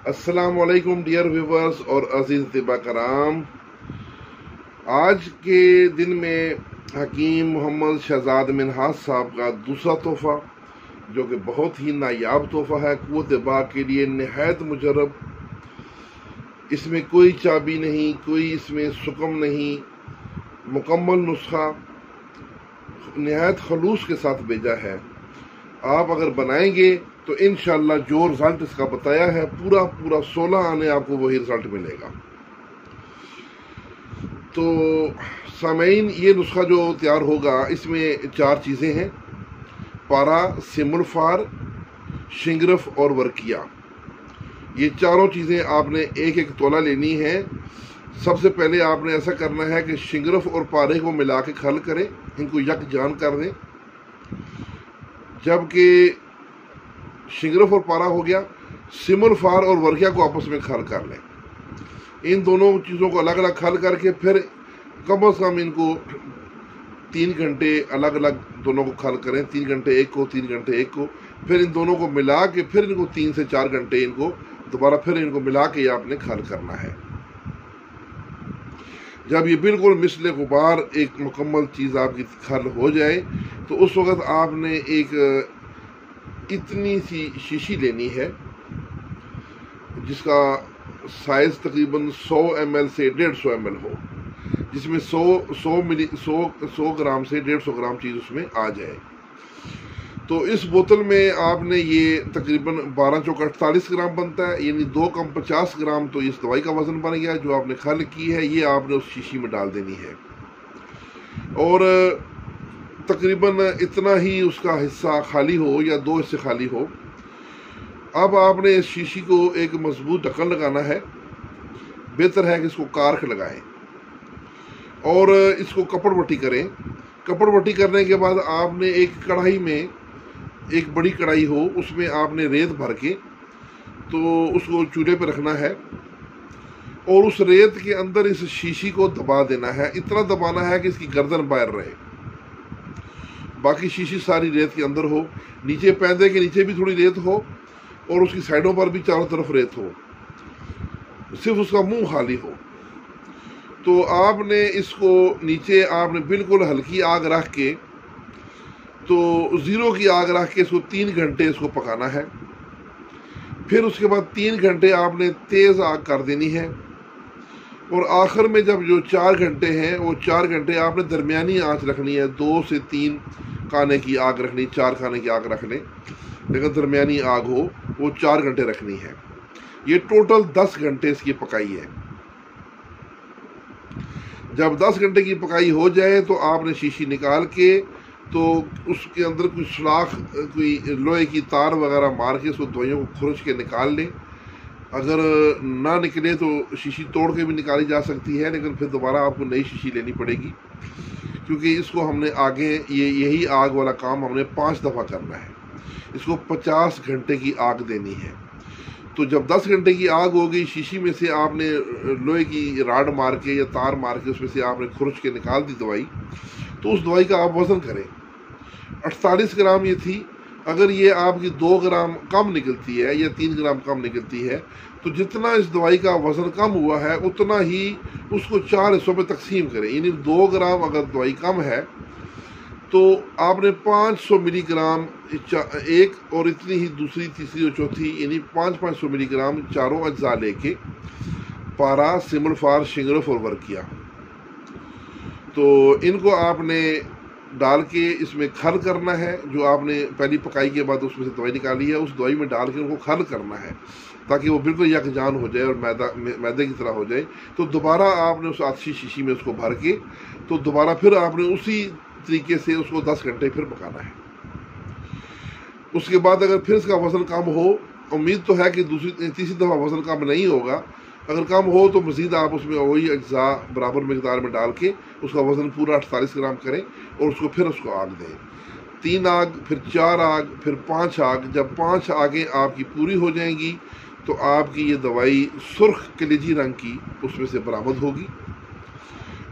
अस्सलाम वालेकुम dear viewers और अजीज तिबा कराम। आज के दिन में हकीम मोहम्मद शहजाद मिन्हाज साहब का दूसरा तोहफा, जो कि बहुत ही नायाब तोहफा है, क़ुव्वत बा के लिए नहायत मुजरब। इसमें कोई चाबी नहीं, कोई इसमें सुकम नहीं, मुकम्मल नुस्खा नहायत खलूस के साथ भेजा है। आप अगर बनाएंगे तो इंशाअल्लाह जो रिजल्ट इसका बताया है पूरा 16 आने आपको वही रिजल्ट मिलेगा। तो सामीन, ये नुस्खा जो तैयार होगा इसमें 4 चीज़ें हैं: पारा, सिमुलफार, शिंगरफ और वर्किया। ये चारों चीज़ें आपने एक एक तोला लेनी है। सबसे पहले आपने ऐसा करना है कि शिंगरफ और पारे को मिला के खल करें, इनको यकजान कर दें। जबकि शिंगरफ और पारा हो गया, सिमुलफार और वर्किया को आपस में खल कर लें। इन दोनों चीज़ों को अलग अलग खल करके फिर कम अज़ कम इनको 3 घंटे अलग अलग दोनों को खल करें। 3 घंटे एक को, 3 घंटे एक को, फिर इन दोनों को मिला के फिर इनको 3 से 4 घंटे इनको दोबारा फिर इनको मिला के आपने खल करना है। जब ये बिल्कुल मिसल गुबार एक मुकम्मल चीज़ आपकी खल हो जाए तो उस वक़्त आपने एक इतनी सी शीशी लेनी है जिसका साइज़ तकरीबन 100 ml से 150 ml हो, जिसमें 100 ग्राम से 150 ग्राम चीज़ उसमें आ जाए। तो इस बोतल में आपने ये तकरीबन 12 चौक 48 ग्राम बनता है, यानी 2 कम 50 ग्राम तो इस दवाई का वज़न बन गया। जो आपने खल की है ये आपने उस शीशी में डाल देनी है और तकरीबन इतना ही उसका हिस्सा खाली हो या 2 हिस्से खाली हो। अब आपने इस शीशी को एक मजबूत ढक्कन लगाना है। बेहतर है कि इसको कारक लगाएं और इसको कपड़वटी करें। कपड़वटी करने के बाद आपने एक कढ़ाई में, एक बड़ी कढ़ाई हो, उसमें आपने रेत भर के तो उसको चूल्हे पे रखना है और उस रेत के अंदर इस शीशी को दबा देना है। इतना दबाना है कि इसकी गर्दन बाहर रहे, बाकी शीशी सारी रेत के अंदर हो। नीचे पैदे के नीचे भी थोड़ी रेत हो और उसकी साइडों पर भी चारों तरफ रेत हो, सिर्फ उसका मुंह खाली हो। तो आपने इसको नीचे आपने बिल्कुल हल्की आग रख के, तो 0 की आग रख के इसको 3 घंटे इसको पकाना है। फिर उसके बाद 3 घंटे आपने तेज़ आग कर देनी है और आखिर में जब जो 4 घंटे हैं वो 4 घंटे आपने दरमियानी आंच रखनी है। 2 से 3 खाने की आग रखनी, 4 खाने की आग रख लें, लेकिन दरमियानी आग हो, वो 4 घंटे रखनी है। ये टोटल 10 घंटे इसकी पकाई है। जब 10 घंटे की पकाई हो जाए तो आपने शीशी निकाल के तो उसके अंदर कोई सुराख, कोई लोहे की तार वगैरह मार के उसको दवाइयों को खुरच के निकाल लें। अगर ना निकले तो शीशी तोड़ के भी निकाली जा सकती है, लेकिन फिर दोबारा आपको नई शीशी लेनी पड़ेगी, क्योंकि इसको हमने आगे यही आग वाला काम हमने 5 दफ़ा करना है। इसको 50 घंटे की आग देनी है। तो जब 10 घंटे की आग हो गई, शीशी में से आपने लोहे की राड मार के या तार मार के उसमें से आपने खुरच के निकाल दी दवाई, तो उस दवाई का आप वज़न करें। 48 ग्राम ये थी। अगर ये आपकी 2 ग्राम कम निकलती है या 3 ग्राम कम निकलती है तो जितना इस दवाई का वज़न कम हुआ है उतना ही उसको 4 हिस्सों में तकसीम करें। यानी 2 ग्राम अगर दवाई कम है तो आपने 500 मिलीग्राम एक और इतनी ही दूसरी, तीसरी और चौथी, यानी 500 मिलीग्राम चारों अज्जा लेके पारा, सिमुलफार, शिंगरफ और वर्किया, तो इनको आपने डाल के इसमें खल करना है। जो आपने पहली पकाई के बाद उसमें से दवाई निकाली है, उस दवाई में डाल के उनको खल करना है ताकि वो बिल्कुल यकजान हो जाए और मैदे की तरह हो जाए। तो दोबारा आपने उस अच्छी शीशी में उसको भर के तो दोबारा फिर आपने उसी तरीके से उसको 10 घंटे फिर पकाना है। उसके बाद अगर फिर इसका वज़न कम हो, उम्मीद तो है कि तीसरी दफ़ा वज़न कम नहीं होगा, अगर कम हो तो मज़ीद आप उसमें वही अज्जा बराबर मकदार में डाल के उसका वज़न पूरा 48 ग्राम करें और उसको फिर उसको आग दें। 3 आग, फिर 4 आग, फिर 5 आग। जब 5 आगें आपकी पूरी हो जाएंगी तो आपकी ये दवाई सुर्ख कलेजी रंग की उसमें से बरामद होगी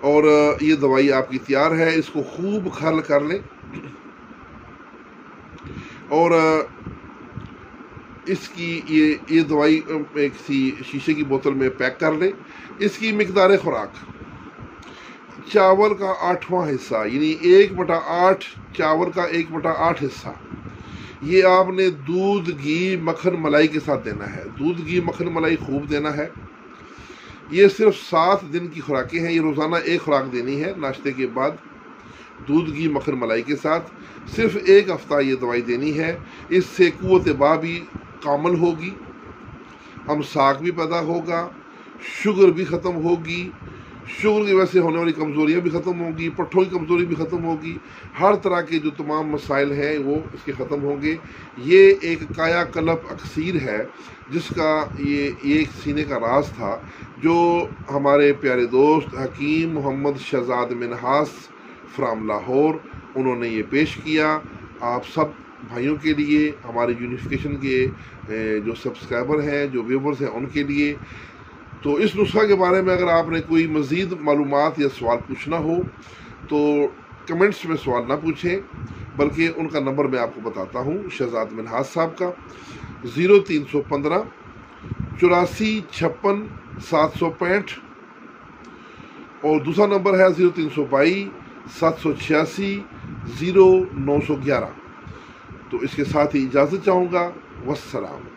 और ये दवाई आपकी तैयार है। इसको खूब खल कर लें और इसकी ये दवाई किसी शीशे की बोतल में पैक कर लें। इसकी मिकदार खुराक, चावल का 8वां हिस्सा यानी 1/8 चावल का 1/8 हिस्सा ये आपने दूध घी मक्खन मलाई के साथ देना है। दूध घी मक्खन मलाई खूब देना है। ये सिर्फ 7 दिन की खुराकें हैं। ये रोज़ाना एक खुराक देनी है नाश्ते के बाद, दूध घी मक्खन मलाई के साथ। सिर्फ 1 हफ्ता ये दवाई देनी है। इससे कुव्वत बा भी कामल होगी, अमसाक भी पैदा होगा, शुगर भी ख़त्म होगी, शुगर की वजह से होने वाली कमज़ोरियाँ भी ख़त्म होंगी, पट्ठों की कमज़ोरी भी ख़त्म होगी, हर तरह के जो तमाम मसाइल हैं वो इसके ख़त्म होंगे। ये एक कायाकल्प अक्सीर है जिसका ये सीने का राज था, जो हमारे प्यारे दोस्त हकीम मोहम्मद शहजाद मिन्हास फ्राम लाहौर उन्होंने ये पेश किया आप सब भाइयों के लिए, हमारे यूनिफिकेशन के जो सब्सक्राइबर हैं, जो व्यूवर्स हैं, उनके लिए। तो इस नुस्खा के बारे में अगर आपने कोई मज़ीद मालूमात या सवाल पूछना हो तो कमेंट्स में सवाल ना पूछें, बल्कि उनका नंबर मैं आपको बताता हूँ शहजाद मिन्हास साहब का 0315 84 56 765, और दूसरा नंबर है 0322 786 0911। तो इसके साथ ही इजाज़त चाहूँगा। वस्सलाम।